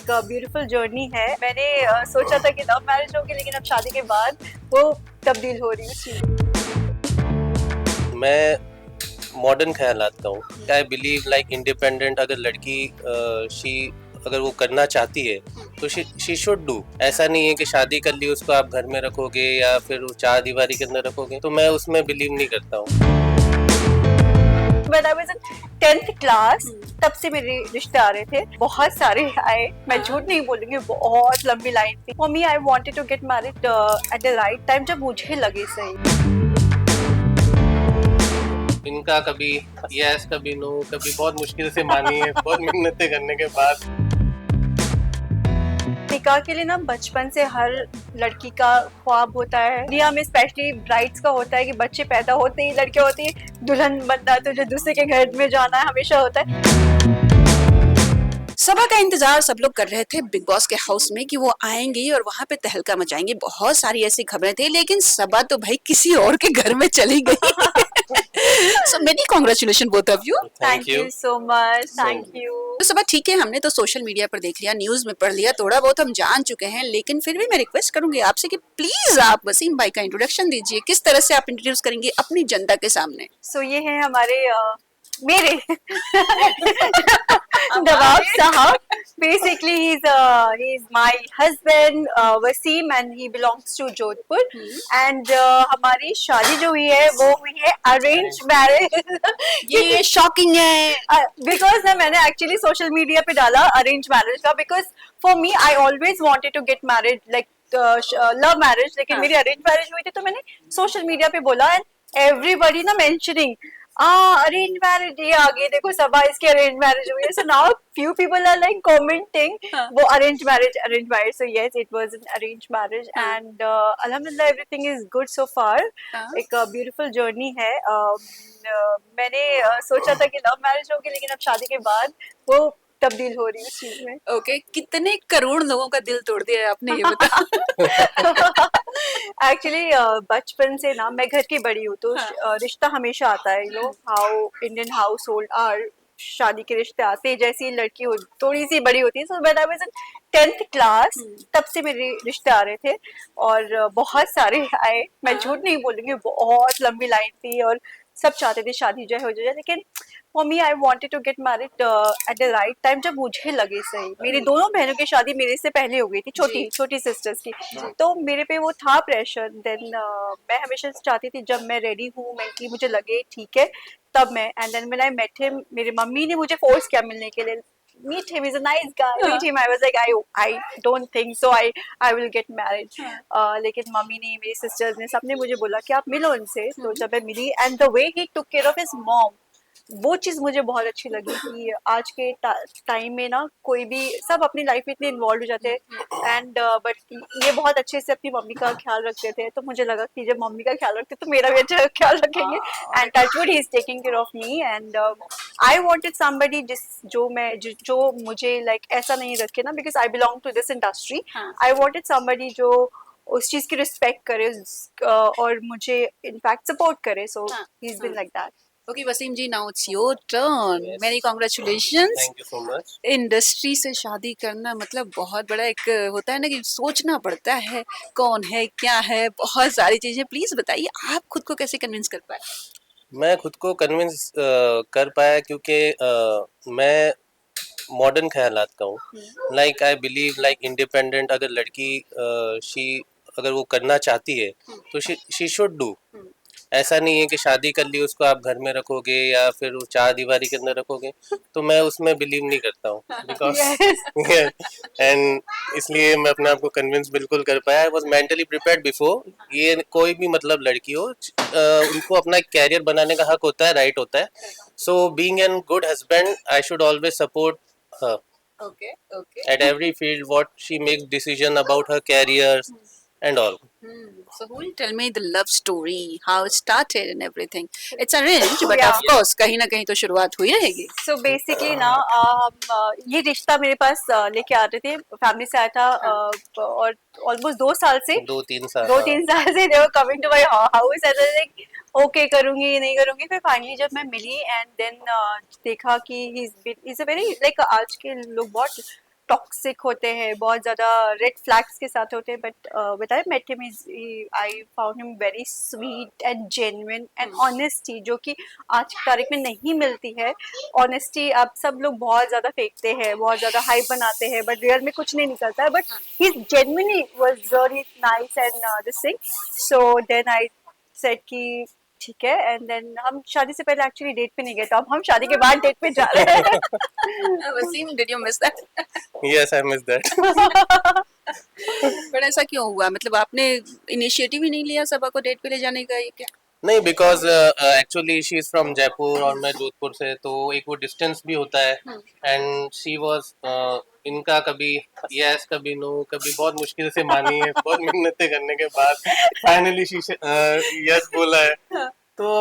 एक beautiful journey है। मैंने सोचा था कि लव मैरिज होगी, लेकिन अब शादी के बाद वो तब्दील हो रही है उस चीज। मैं मॉडर्न ख्यालात का हूँ। आई बिलीव लाइक इंडिपेंडेंट अगर लड़की शी अगर वो करना चाहती है तो शी शुड डू। ऐसा नहीं है कि शादी कर ली उसको आप घर में रखोगे या फिर वो चार दीवारी के अंदर रखोगे, तो मैं उसमें बिलीव नहीं करता हूँ। When I was in 10th class तब से मेरे रिश्ते आ रहे थे, बहुत सारे आए, मैं झूठ नहीं बोलूंगी, बहुत लंबी लाइन थी। For me I wanted to get married at the right time, जब मुझे लगे सही। इनका कभी यस कभी नो, कभी बहुत मुश्किल से मानी है, बहुत मेहनतें करने के बाद। निकाह के लिए ना बचपन से हर लड़की का ख्वाब होता है, दुनिया में स्पेशली ब्राइड्स का होता है कि बच्चे पैदा होते ही लड़के होती है दुल्हन बनना, तो जो दूसरे के घर में जाना है हमेशा होता है। सबा का इंतजार सब लोग कर रहे थे बिग बॉस के हाउस में कि वो आएंगी और वहां पे तहलका मचाएंगे। बहुत सारी ऐसी खबरें थी, लेकिन सबा तो भाई किसी और के घर में चली गई। So many congratulation both of you. Thank you so much, thank you. तो सबा ठीक है, हमने तो सोशल मीडिया पर देख लिया, न्यूज में पढ़ लिया, थोड़ा बहुत हम जान चुके हैं, लेकिन फिर भी मैं रिक्वेस्ट करूंगी आपसे कि प्लीज आप वसीम भाई का इंट्रोडक्शन दीजिए। किस तरह से आप इंट्रोड्यूस करेंगे अपनी जनता के सामने? सो ये है हमारे मेरे नवाब साहब। Basically he is my husband Wasim and he belongs to Jodhpur. And हमारी शादी जो हुई है वो हुई है अरेंज मैरिज। ये शॉकिंग है बिकॉज ना मैंने एक्चुअली सोशल मीडिया पे डाला अरेंज मैरिज का, because for me I always wanted to get married like love marriage, लेकिन मेरी अरेंज मैरिज हुई थी, तो मैंने सोशल मीडिया पे बोला एंड एवरीबॉडी ना मेंशनिंग अरेंज मैरिज, ये आगे देखो सबा इसकी अरेंज मैरिज हुई है। So now few people are like commenting वो arrange marriage. So yes, it was an arranged marriage and alhamdulillah everything is good so far। एक ब्यूटीफुल जर्नी है। मैंने सोचा था कि लव मैरिज होगी, लेकिन अब शादी के बाद वो तब्दील हो रही है उस चीज में। ओके, कितने करोड़ लोगों का दिल तोड़ दिया है आपने, ये बता। एक्चुअली बचपन से ना मैं घर की बड़ी हूँ, तो रिश्ता हमेशा आता है, you know how Indian household are, शादी के रिश्ते आते हैं। जैसी लड़की हो थोड़ी सी बड़ी होती है, so when I was in 10th class तब से मेरे रिश्ते आ रहे थे, और बहुत सारे आए, मैं झूठ नहीं बोलूंगी, बहुत लंबी लाइन थी, और सब चाहते थे शादी जो हो जाए, लेकिन for me I wanted to get married at the right time, जब मुझे लगे सही। मेरी दोनों बहनों की शादी मेरे से पहले हो गई थी, छोटी सिस्टर्स की, तो मेरे पे वो था प्रेशर। देन मैं हमेशा चाहती थी जब मैं रेडी हूँ मेंटली, मुझे लगे ठीक है, तब मैं। And then when I met him, मेरी मम्मी ने मुझे फोर्स किया मिलने के लिए, meet him, he's a nice guy, meet him। I was like I don't think so I will get married। लेकिन मम्मी ने, मेरी सिस्टर्स ने, सबने मुझे बोला कि आप मिलो उनसे। तो जब मैं मिली and the way he took care of his mom, वो चीज मुझे बहुत अच्छी लगी कि आज के टाइम में ना कोई भी, सब अपनी लाइफ में इतने इन्वॉल्व हो जाते हैं, एंड बट ये बहुत अच्छे से अपनी मम्मी का ख्याल रखते थे। तो मुझे लगा कि जब मम्मी का ख्याल रखते तो मेरा भी अच्छा ख्याल रखेंगे, and touchwood he is taking care of me. And I wanted somebody जो मुझे लाइक ऐसा नहीं रखे ना, because I belong to this industry. I wanted somebody जो उस चीज की रिस्पेक्ट करे और मुझे इनफैक्ट सपोर्ट करे। So he is been like that. Okay Wasim ji, now it's your turn. Many congratulations. Thank you so much. Industry से शादी करना मतलब बहुत बड़ा एक होता है ना, कि सोचना पड़ता है कौन है क्या है, बहुत सारी चीजें। प्लीज बताइए आप खुद को कैसे कन्विंस कर पाए? मैं खुद को कन्विंस कर पाया क्योंकि मैं मॉडर्न ख्यालात का हूँ। Like I believe like independent अगर लड़की शी अगर वो करना चाहती है तो शी शुड डू। ऐसा नहीं है कि शादी कर ली उसको आप घर में रखोगे या फिर वो चार दीवारी के अंदर रखोगे, तो मैं उसमें बिलीव नहीं करता हूँ। बिकॉज एंड इसलिए मैं अपने आप को कन्विंस बिल्कुल कर पाया। I was mentally prepared before. ये कोई भी मतलब लड़की हो, उनको अपना एक कैरियर बनाने का हक होता है, राइट होता है। So being an good husband I should always support her at every field what she makes decision about her career and all। So who will tell me the love story, how it started and everything? It's arranged, but Yeah. of course कहीं ना कहीं तो शुरुआत हुई रहेगी। So basically ना ये रिश्ता मेरे पास लेके आ रहे थे, फैमिली से आया था, और ऑलमोस्ट 2 साल से, 2-3 साल से they were coming to my house and like okay करूंगी नहीं करूंगी। फिर फाइनली जब मैं मिली एंड देन देखा कि he is a very like, आज के लोग बहुत टॉक्सिक होते हैं, बहुत ज़्यादा रेड फ्लैग्स के साथ होते हैं, but with I met him I found him very sweet and genuine and honesty, जो कि आज की तारीख में नहीं मिलती है। ऑनेस्टी अब सब लोग बहुत ज़्यादा फेंकते हैं, बहुत ज़्यादा हाइप बनाते हैं, बट रियल में कुछ नहीं निकलता है, but he genuinely was very nice and this thing. So then I said कि ठीक है, एंड देन हम शादी से पहले एक्चुअली डेट पे नहीं गए, तो अब हम शादी के बाद डेट पे जा रहे हैं। Wasim, did you miss that? Yes, I miss that. पर ऐसा क्यों हुआ? मतलब आपने इनिशिएटिव ही नहीं लिया सबा को डेट पे ले जाने का, ये क्या? नहीं, because actually she is from Jaipur और मैं जोधपुर से, तो एक वो डिस्टेंस भी होता है। एंड शी वाज इनका कभी यस कभी नो, कभी बहुत मुश्किल से मानी है, बहुत मिन्नतें करने के बाद फाइनली शी यस बोला है। तो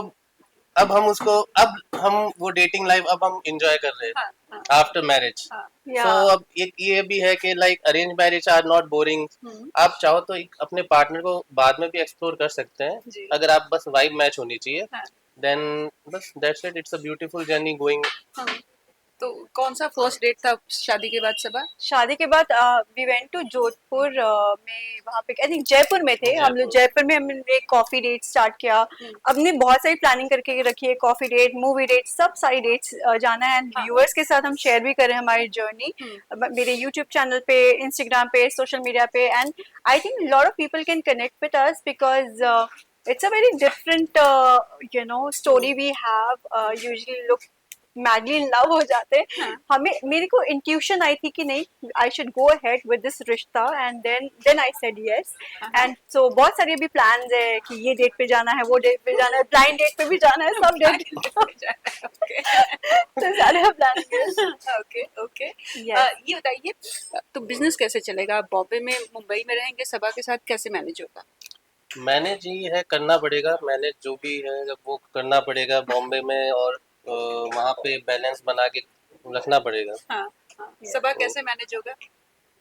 अब हम वो डेटिंग लाइफ अब हम एंजॉय कर रहे हैं आफ्टर मैरिज। Yeah. सो अब एक ये भी है कि like arrange marriage are not boring. आप चाहो तो अपने पार्टनर को बाद में भी एक्सप्लोर कर सकते जी। हैं, अगर आप बस वाइब मैच होनी चाहिए, देन बस that's it, it's a beautiful journey going. तो कौन सा फर्स्ट डेट था शादी के बाद सबा? शादी के बाद वी वेंट टू जोधपुर में, वहाँ पे आई थिंक जयपुर में थे हम लोग। जयपुर में हमने एक कॉफी डेट स्टार्ट किया। हमने बहुत सारी प्लानिंग करके रखी है, कॉफी डेट, मूवी डेट, सब सारी डेट्स जाना है, एंड व्यूअर्स के साथ हम शेयर भी कर रहे हैं हमारी जर्नी मेरे यूट्यूब चैनल पे, इंस्टाग्राम पे, सोशल मीडिया पे। And I think lot of people can connect with us because it's a very different story we have. Usually लोग मैडली इन लव हो जाते हैं। हमें, मेरे को इंट्यूशन आई थी कि नहीं, I should go ahead with this रिश्ता, and then I said yes. And so बहुत सारी अभी प्लान्स है कि ये डेट पे जाना है, वो डेट पे जाना है, ब्लाइंड डेट पे भी जाना है, सब डेट तो सारे प्लान ओके ओके। Yes. ये बताइए, तो बिजनेस कैसे चलेगा? बॉम्बे में, मुंबई में रहेंगे, सबा के साथ कैसे मैनेज होगा? मैनेज ही है, करना पड़ेगा मैनेज, जो भी है जब वो करना पड़ेगा बॉम्बे में, और वहाँ पे बैलेंस बना के रखना पड़ेगा। सबा कैसे मैनेज होगा?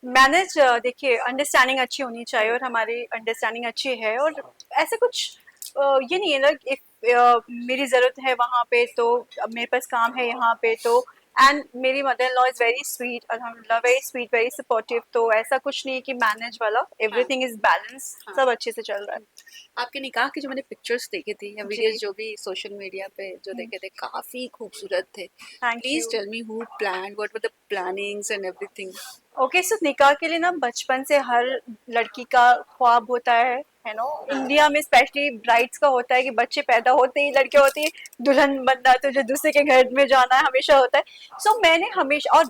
मैनेज, देखिए अंडरस्टैंडिंग अच्छी होनी चाहिए, और हमारी अंडरस्टैंडिंग अच्छी है, और ऐसे कुछ ये नहीं है ना, इफ मेरी ज़रूरत है वहाँ पे तो अब मेरे पास काम है यहाँ पे तो। एंड मेरी mother in law is very sweet, अल्हम्दुलिल्लाह, वेरी स्वीट, वेरी सपोर्टिव, तो ऐसा कुछ नहीं है कि मैनेज वाला, एवरीथिंग इज़ बैलेंस, सब अच्छे से चल रहा है। आपके निकाह की जो मैंने पिक्चर्स देखी थी या वीडियोस जो भी सोशल मीडिया पे जो देखे थे, काफी खूबसूरत थे। Thank please you. Tell me who plan, what were the plannings and everything. Okay, so निकाह के लिए ना बचपन से हर लड़की का ख्वाब होता है नो, इंडिया में स्पेशली ब्राइड्स का होता है कि बच्चे पैदा होते ही लड़के होती है, दुल्हन बनना तो जो दूसरे के घर में जाना है, हमेशा होता है। सो मैंने हमेशा, और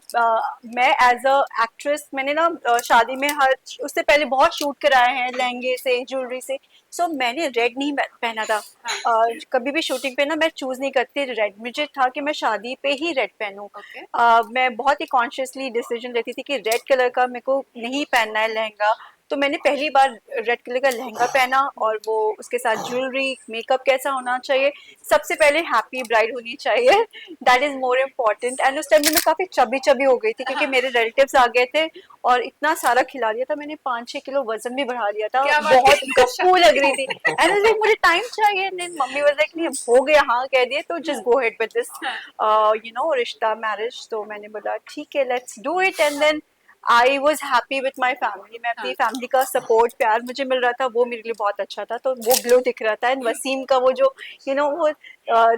मैं एज अ एक्ट्रेस मैंने ना शादी में हर, उससे पहले बहुत शूट कराए हैं, लहंगे से, ज्वेलरी से। सो मैंने रेड नहीं पहना था। कभी भी शूटिंग पे ना मैं चूज नहीं करती रेड, मुझे था कि मैं शादी पे ही रेड पहनूं। मैं बहुत ही कॉन्शियसली डिसीजन लेती थी कि रेड कलर का मेरे को नहीं पहनना है लहंगा। तो मैंने पहली बार रेड कलर का लहंगा पहना, और वो उसके साथ ज्वेलरी, मेकअप कैसा होना चाहिए, सबसे पहले हैप्पी ब्राइड होनी चाहिए, that is more important. And उस टाइम में मैं काफी चबी हो गई थी, क्योंकि मेरे रिलेटिव्स आ गए थे और इतना सारा खिला दिया था, मैंने 5-6 किलो वजन भी बढ़ा लिया था, बहुत गप्पू लग रही थी। एंड लाइक मुझे टाइम चाहिए, मम्मी वाज लाइक नहीं हो गया, हाँ कह दिए तो just go ahead with this रिश्ता, मैरिज। तो मैंने बोला ठीक है, let's do it. And then I was happy with my family, मैं अपनी फैमिली का सपोर्ट, प्यार मुझे मिल रहा था, वो मेरे लिए बहुत अच्छा था, तो वो ग्लो दिख रहा था। एंड वसीम का वो जो वो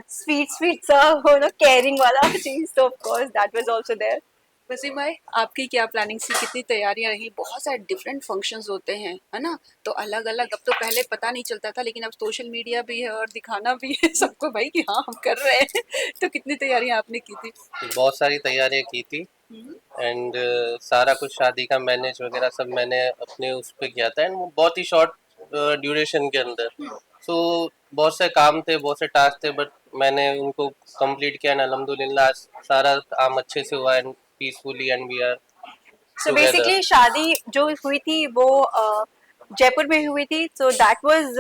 स्वीट सा वो ना केयरिंग वाला चीज, तो of course that was also there. Wasim भाई, आपकी क्या प्लानिंग थी? कितनी तैयारियां रही? बहुत सारे डिफरेंट फंक्शंस होते हैं, है ना? तो अलग अलग, अब तो पहले पता नहीं चलता था, लेकिन अब सोशल मीडिया भी है और दिखाना भी है सबको भाई कि हाँ हम कर रहे हैं। तो कितनी तैयारियां आपने की थी? बहुत सारी तैयारियां की थी, एंड सारा कुछ शादी का मैनेज वगैरह सब मैंने अपने उस पे किया था, एंड वो बहुत ही शॉर्ट ड्यूरेशन के अंदर। सो बहुत से काम थे, बहुत से टास्क थे, बट मैंने उनको कंप्लीट किया, एंड अल्हम्दुलिल्लाह सारा काम अच्छे से हुआ, and peacefully, and we are so basically शादी जो हुई थी वो जयपुर में हुई थी। सो दैट वाज,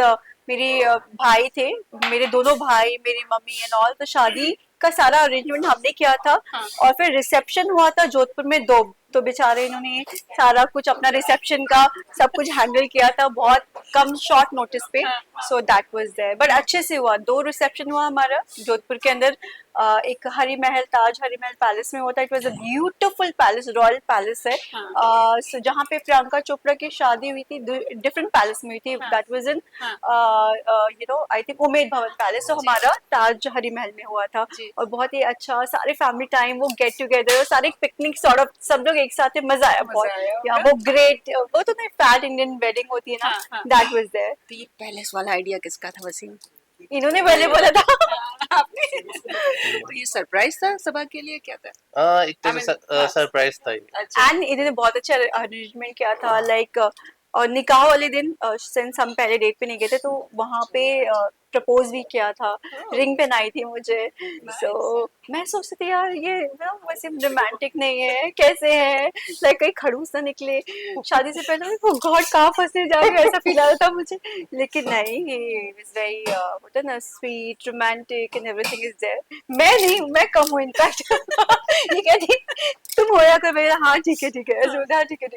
मेरे भाई थे, मेरे दोनों भाई, मेरी मम्मी एंड ऑल, तो शादी का सारा अरेंजमेंट हमने किया था। और फिर रिसेप्शन हुआ था जोधपुर में तो बेचारे इन्होंने सारा कुछ अपना रिसेप्शन का सब कुछ हैंडल किया था बहुत कम शॉर्ट नोटिस पे. So that was there, but अच्छे से हुआ. 2 रिसेप्शन हुआ हमारा जोधपुर के अंदर. एक हरी महल, ताज हरी महल पैलेस में होता है. It was a beautiful palace, royal palace है. सो जहाँ पे प्रियंका चोपड़ा की शादी हुई थी डिफरेंट पैलेस में हुई थी. That was in I think Umaid Bhawan palace. तो हमारा ताज हरी महल में हुआ था. और बहुत ही अच्छा सारे फैमिली टाइम, वो गेट टुगेदर, सारे पिकनिक सॉर्ट ऑफ, सब लोग एक साथ थे. मजा आया बहुत. या वो ग्रेट, वो तो फैट इंडियन वेडिंग होती है ना, दैट वाज देयर. तो ये पैलेस वाला आइडिया किसका था वसीम? इन्होंने पहले बोला था. आपने? तो ये सरप्राइज था सबा के लिए, क्या था? एक तरह से सरप्राइज था ये. अच्छा. एंड इन्होंने बहुत अच्छा अरेंजमेंट किया था. लाइक और निकाह वाले दिन सिंस हम पहले डेट पे नहीं गए थे, तो वहाँ पे प्रपोज भी किया था. रिंग पहनाई थी मुझे. सो मैं सोचती थी यार ये वैसे रोमांटिक नहीं है, कैसे है, लाइक कहीं खड़ूस ना निकले शादी से पहले. वो गॉड कहाँ फंसे जाएगा, ऐसा फील आ रहा था मुझे. लेकिन नहीं, इट्स वेरी व्हाट है ना, sweet, romantic and everything is there. मैं नहीं, मैं कम हूँ इनफैक्ट. ये कहती तुम हो या कर मेरा. हाँ ठीक है ठीक है, हाँ ठीक है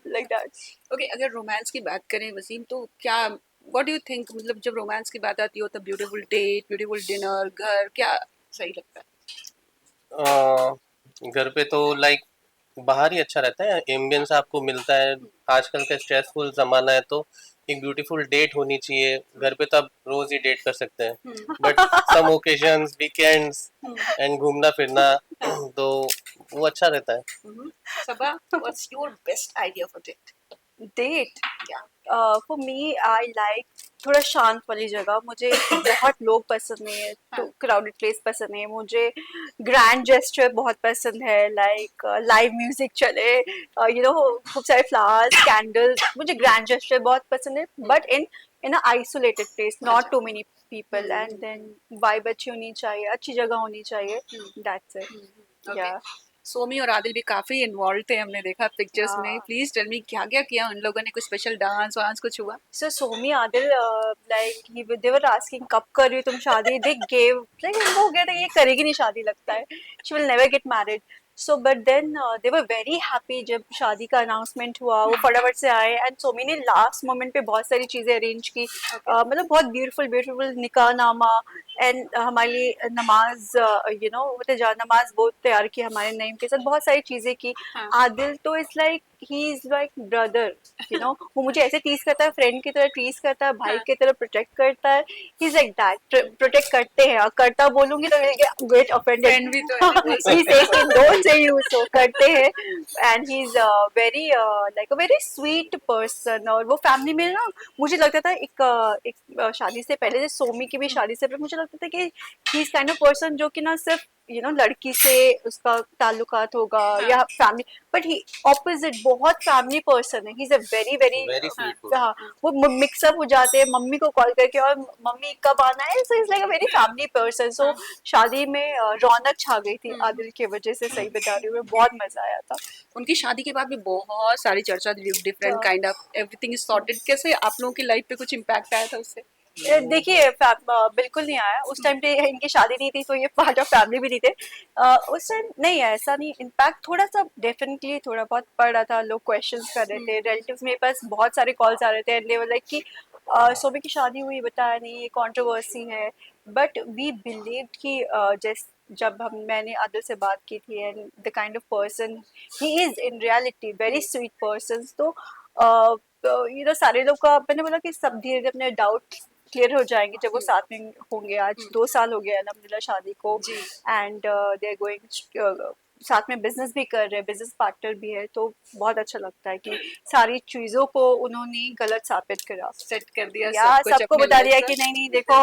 लाइक दैट. ओके, अगर रोमांस की बात करें वसीम, तो क्या व्हाट डू यू थिंक, मतलब जब रोमांस की बात आती हो तो ब्यूटीफुल डेट, ब्यूटीफुल डिनर, घर, क्या सही लगता घर पे तो लाइक बाहर ही अच्छा रहता है. एम्बियंस आपको मिलता है. आजकल का स्ट्रेसफुल जमाना है, तो एक ब्यूटीफुल डेट होनी चाहिए. घर पे तो आप रोज ही डेट कर सकते हैं, but some occasions, weekends and घूमना फिरना तो वो अच्छा रहता है. है? Saba, what's your best idea for date? Date for me, I like थोड़ा शांत वाली जगह. मुझे बहुत लोग पसंद नहीं है, तो क्राउडेड प्लेस पसंद नहीं है मुझे. ग्रैंड जेस्चर बहुत पसंद है, लाइक लाइव म्यूजिक चले, खूब सारे फ्लावर्स, कैंडल्स. मुझे ग्रैंड जेस्चर बहुत पसंद है, but in a isolated place, not too many people. And then vibe अच्छी होनी चाहिए, अच्छी जगह होनी चाहिए. That's it. या सोमी और आदिल भी काफी इन्वॉल्व थे, हमने देखा पिक्चर्स में. हाँ. प्लीज टेल मी, क्या क्या किया उन लोगों ने? कुछ स्पेशल डांस वांस कुछ हुआ? So Somi Adil, they were asking कब कर रही हो तुम शादी. They gave like उनको हो गया था ये करेगी नहीं शादी लगता है. She will never get married. So but then they were very happy जब शादी का अनाउंसमेंट हुआ. वो फटाफट से आए एंड सोमी ने लास्ट मोमेंट पे बहुत सारी चीजें अरेंज की. मतलब बहुत ब्यूटीफुल निकाह नामा एंड हमारे लिए नमाज, नमाज बहुत तैयार की हमारे नईम के साथ. बहुत सारी चीजें की. आदिल तो is like he is like brother, वो मुझे ऐसे टीज करता है, फ्रेंड की तरह टीज करता है, भाई की तरह प्रोटेक्ट करता है. He is like that. Protect करते हैं, करता बोलूंगी तो गेट ऑफेंडेड. फ्रेंड भी तो है. he says कि don't say you, so करते हैं. and he's very like a very sweet person. और वो फैमिली में ना, मुझे लगता था एक शादी से पहले, जैसे सोमी की भी शादी से पहले मुझे लगता था कि he is kind of person जो कि ना सिर्फ लड़की से उसका ताल्लुकात होगा या फैमिली, बट ही ऑपोजिट, बहुत फैमिली पर्सन है. He is a very very Very sweet person. हाँ, वो मिक्सअप हो जाते हैं मम्मी को कॉल करके, और मम्मी कब आना है. So is like a very family person. So शादी में रौनक छा गई थी आदिल की वजह से. सही बता रही हूँ मैं, बहुत मजा आया था. उनकी शादी के बाद भी बहुत सारी चर्चा, different kind of everything is sorted. कैसे आप लोगों की लाइफ पे कुछ इम्पैक्ट आया था उससे? देखिए बिल्कुल नहीं आया. उस टाइम पे इनकी शादी नहीं थी, तो ये पार्ट ऑफ फैमिली भी नहीं थे. उस टाइम नहीं है, ऐसा नहीं. इम्पैक्ट थोड़ा सा डेफिनेटली थोड़ा बहुत पड़ रहा था. लोग क्वेश्चंस कर रहे थे, रिलेटिव्स मेरे पास बहुत सारे कॉल्स आ रहे थे. एंड दे वर लाइक कि सोबी की शादी हुई, बताया नहीं, ये कंट्रोवर्सी है. बट वी बिलीव कि जब मैंने आदिल से बात की थी, and the kind of person he is in reality, very sweet person. तो सारे लोग का मैंने बोला कि सब धीरे धीरे अपने डाउट क्लियर हो जाएंगे जब वो साथ में होंगे. आज 2 साल हो गए अल्हम्दुलिल्लाह शादी को. एंड दे आर गोइंग, साथ में बिजनेस भी कर रहे हैं, बिजनेस पार्टनर भी है. तो बहुत अच्छा लगता है कि सारी चीजों को उन्होंने गलत साबित करा, सेट कर दिया, या सबको बता दिया कि नहीं नहीं देखो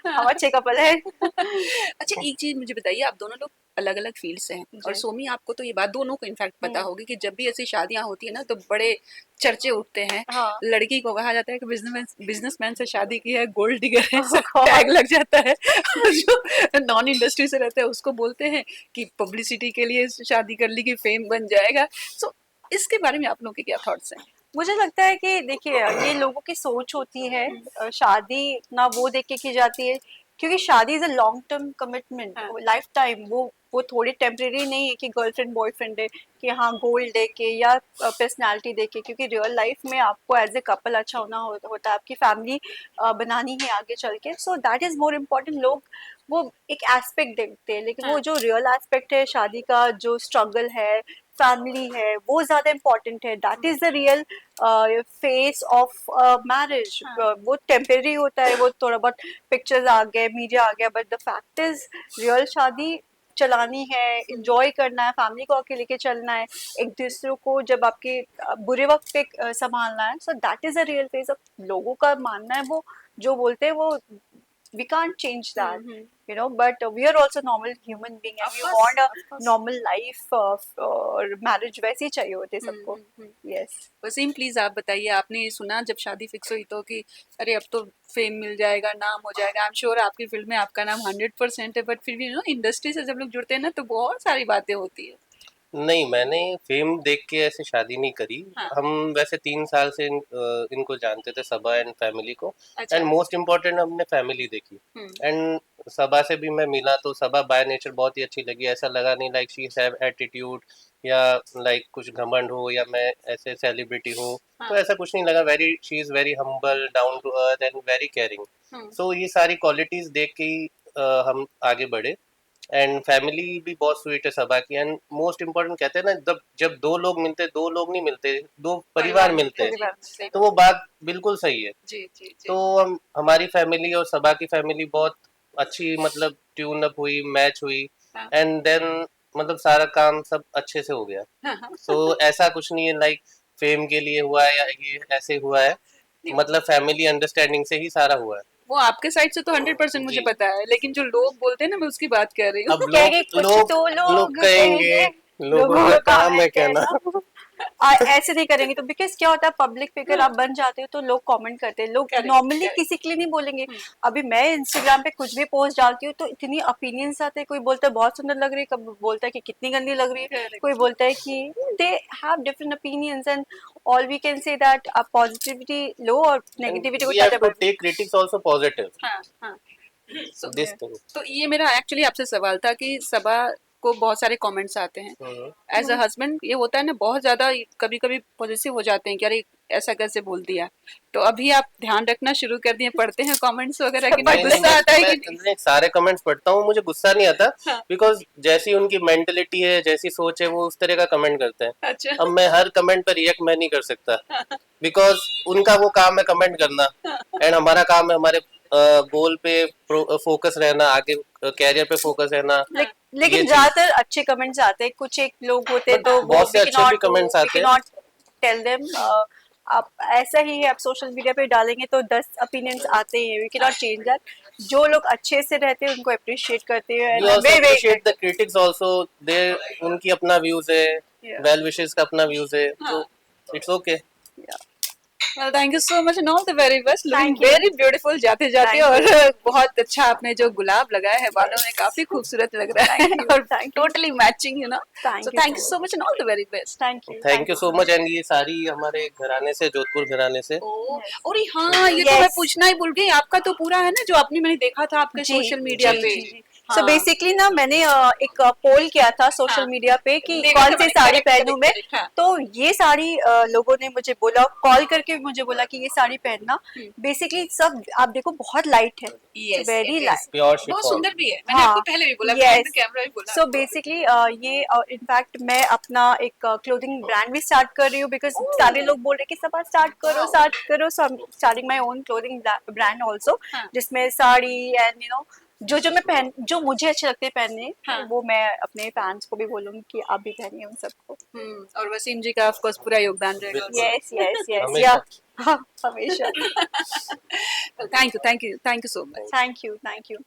हम अच्छे कपल है. अच्छा, एक चीज मुझे बताइए, आप दोनों लोग अलग अलग फील्ड से हैं, और सोमी आपको तो ये बात दोनों को इनफैक्ट पता होगी कि जब भी ऐसी शादियां होती है ना, तो बड़े चर्चे उठते हैं. हाँ. लड़की को कहा जाता है कि बिजनेसमैन से शादी की है, गोल्ड डिगर है, टैग लग जाता है. और जो नॉन इंडस्ट्री से रहते हैं उसको बोलते हैं कि पब्लिसिटी के लिए शादी कर ली कि फेम बन जाएगा. सो इसके बारे में आप लोगों के क्या थॉट्स हैं? मुझे लगता है कि देखिए, ये लोगों की सोच होती है. शादी ना वो देख के की जाती है, क्योंकि शादी is a long term commitment, life time. वो वो थोड़ी टेम्परेरी नहीं है कि गर्लफ्रेंड बॉयफ्रेंड है, कि हाँ गोल दे के या पर्सनालिटी दे के, क्योंकि रियल लाइफ में आपको एज ए कपल अच्छा होता है, आपकी फैमिली बनानी है आगे चल के, so that is more important. लोग वो एक एस्पेक्ट देखते हैं, लेकिन वो जो रियल एस्पेक्ट है शादी का, जो स्ट्रगल है, फैमिली है, वो ज्यादा इम्पोर्टेंट है। That is the real face of marriage. वो टेम्परेरी होता है, वो थोड़ा बहुत पिक्चर्स आ गए, मीडिया आ गया, but the fact is real शादी चलानी है, इंजॉय करना है, फैमिली को आके लेके चलना है, एक दूसरे को जब आपके बुरे वक्त पे संभालना है। So that is a real face of. लोगों का मानना है, वो जो बोलते हैं वो we can't change that, you know, but we are also normal human being and we want a normal life और marriage वैसे ही चाहिए होते सबको। yes वसीम प्लीज आप बताइए, आपने सुना जब शादी फिक्स हुई तो कि अरे अब तो फेम मिल जाएगा, नाम हो जाएगा, आई एम श्योर आपकी फील्ड में आपका नाम 100% है, बट फिर भी नो इंडस्ट्री से जब लोग जुड़ते हैं ना तो बहुत सारी बातें होती है। नहीं, मैंने फेम देख के ऐसे शादी नहीं करी। हाँ। हम वैसे 3 साल से इनको जानते थे, सबा एंड फैमिली को। अच्छा। एंड मोस्ट इम्पोर्टेंट हमने फैमिली देखी। एंड सबा से भी मैं मिला तो सबा बाय नेचर बहुत ही अच्छी लगी। ऐसा लगा नहीं लाइक शी हैव एटीट्यूड या लाइक कुछ घमंड हो या मैं ऐसे सेलिब्रिटी हूँ। तो ऐसा कुछ नहीं लगा। Very she is very humble, down to earth and very caring. So ये सारी क्वालिटीज़ देख के ही हम आगे बढ़े। एंड फैमिली भी बहुत स्वीट है सबा की। एंड मोस्ट इम्पोर्टेंट कहते हैं ना, जब दो लोग मिलते, दो लोग नहीं मिलते, दो परिवार मिलते हैं, तो वो बात बिल्कुल सही है। जी जी जी। तो हमारी फैमिली और सबा की फैमिली बहुत अच्छी, मतलब ट्यून अप हुई, मैच हुई। हाँ। एंड देन मतलब सारा काम सब अच्छे से हो गया। सो ऐसा कुछ नहीं है लाइक फेम के लिए हुआ है या ये ऐसे हुआ है, मतलब फैमिली अंडरस्टैंडिंग से ही सारा हुआ है। वो आपके साइड से तो 100% मुझे जी। पता है, लेकिन जो लोग बोलते हैं ना, मैं उसकी बात कर रही हूँ। अब कहेंगे कुछ लोग तो लोग कहेंगे, लोगों का काम है कहना। ऐसे नहीं करेंगे तो, बिकॉज क्या होता है, पब्लिक फिगर आप बन जाते हो तो लोग कमेंट करते हैं। लोग Correct, नॉर्मली correct. किसी के लिए नहीं बोलेंगे। अभी मैं इंस्टाग्राम पे कुछ भी पोस्ट डालती हूँ तो इतनी ओपिनियंस आते हैं। कोई बोलता है बहुत सुंदर लग रही है, कभी बोलता है कि कितनी गंदी लग रही है, Correct. कोई बोलता है कि they have different opinions, and all we can say that आप पॉजिटिविटी लो और नेगेटिविटी को We have ज्यादा to take critics also positive. हाँ हाँ। So, This thing. तो ये मेरा एक्चुअली आपसे सवाल था कि सबा को बहुत सारे कमेंट्स आते हैं, एज अ हस्बैंड ये होता है ना, बहुत ज्यादा कभी कभी पॉजिटिव हो जाते हैं कि अरे ऐसा कैसे बोल दिया। तो अभी आप ध्यान रखना शुरू कर दिए, पढ़ते हैं कमेंट्स वगैरह कि नहीं, गुस्सा आता है कि नहीं? मैं सारे कमेंट्स पढ़ता हूँ, मुझे गुस्सा नहीं आता। हाँ। बिकॉज जैसी उनकी मेंटलिटी है, जैसी सोच है, वो उस तरह का कमेंट करते हैं। अच्छा। अब मैं हर कमेंट पर रिएक्ट मैं नहीं कर सकता, बिकॉज उनका वो काम है कमेंट करना, एंड हमारा काम है हमारे गोल पे फोकस रहना, आगे कैरियर पे फोकस रहना। लेकिन ज्यादातर अच्छे कमेंट्स आते हैं। कुछ एक लोग होते हैं तो वो बहुत से अच्छे भी कमेंट्स आते हैं। Not tell them. आप ऐसा ही है, आप सोशल मीडिया पे डालेंगे तो 10 ओपिनियंस आते हैं, we can not change that. जो लोग अच्छे से रहते हैं उनको अप्रिशिएट करते हैं। We also appreciate the critics also. they उनकी अपना व्यूज है, Yeah. वेल विशेस का अपना व्यूज है, तो it's okay. Well, thank you so much and all the very best. Looking Thank you. very beautiful जाते जाते, Thank और बहुत अच्छा आपने जो गुलाब लगाया है बालों में, काफी खूबसूरत लग रहा है और totally matching, you know. Thank So you thank you so so much and all the very best. Thank you so much. And ये सारी हमारे घराने से, जोधपुर घराने से। और हाँ, ये तो मैं Yes. पूछना ही भूल गई, आपका तो पूरा है ना जो आपने, मैंने देखा था आपके सोशल मीडिया पे। सो बेसिकली ना मैंने एक पोल किया था सोशल मीडिया पे कि देखा कौन था सी मैंने, साड़ी correct, पहनूं मैं। correct, हाँ। तो ये साड़ी लोगों ने मुझे बोला, कॉल करके मुझे बोला कि ये साड़ी पहनना। बेसिकली सब आप देखो बहुत लाइट है, Yes, very it is. Light, pure बहुत शिफॉन। सुंदर भी है, मैंने आपको पहले भी बोला, yes. कैमरा भी बोला। सो बेसिकली ये इनफैक्ट मैं अपना एक क्लोथिंग ब्रांड भी स्टार्ट कर रही हूँ, बिकॉज सारे लोग बोल रहे हैं कि सब स्टार्ट करो। So I am starting my own clothing brand also, जिसमें साड़ी एंड यू नो जो मुझे अच्छे लगते हैं पहनने, वो मैं अपने फैंस को भी बोलूंगी कि आप भी पहनिए उन सबको। और वसीम जी का ऑफ कोर्स पूरा योगदान रहेगा। यस यस यस हमेशा। या हमेशा। Thank you so much. Thank you.